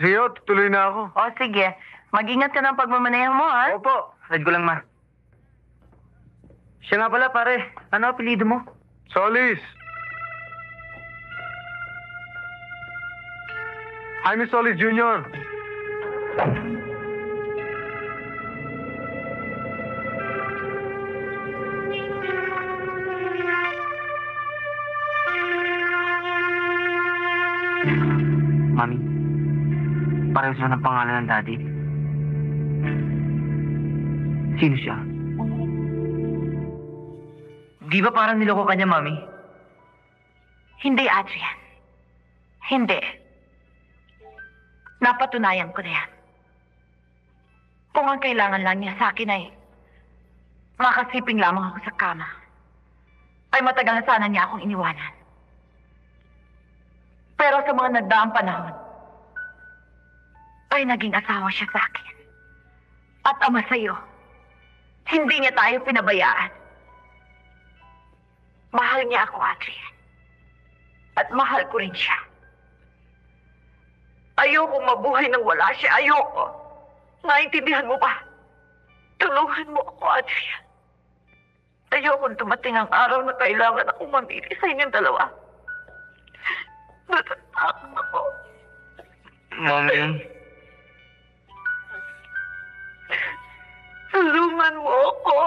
Rio, tuloy na ako. O, sige. Mag-ingat ka ng pagmamaneho mo, ha? Opo. Slide ko lang, ma. Siya nga pala, pare. Ano apelido mo? Solis. Jaime Solis Jr. Mami, pareho siya ng pangalan ng daddy. Sino siya? Di ba parang niloko ka niya, Mami? Hindi, Adrian. Hindi. Napatunayan ko na yan. Kung ang kailangan lang niya sa akin ay makasiping lamang ako sa kama, ay matagal na sana niya akong iniwanan. Pero sa mga nagdaang panahon, ay naging asawa siya sa akin. At ama sa'yo. Hindi niya tayo pinabayaan. Mahal niya ako, Adrian. At mahal ko rin siya. Ayoko mabuhay nang wala siya. Ayoko. Naintindihan mo ba? Tulungan mo ako, Adrian. Ayokong dumating ang araw na kailangan akong mamili sa inyong dalawa. Natatakot ako. Mami, Tulungan mo ako.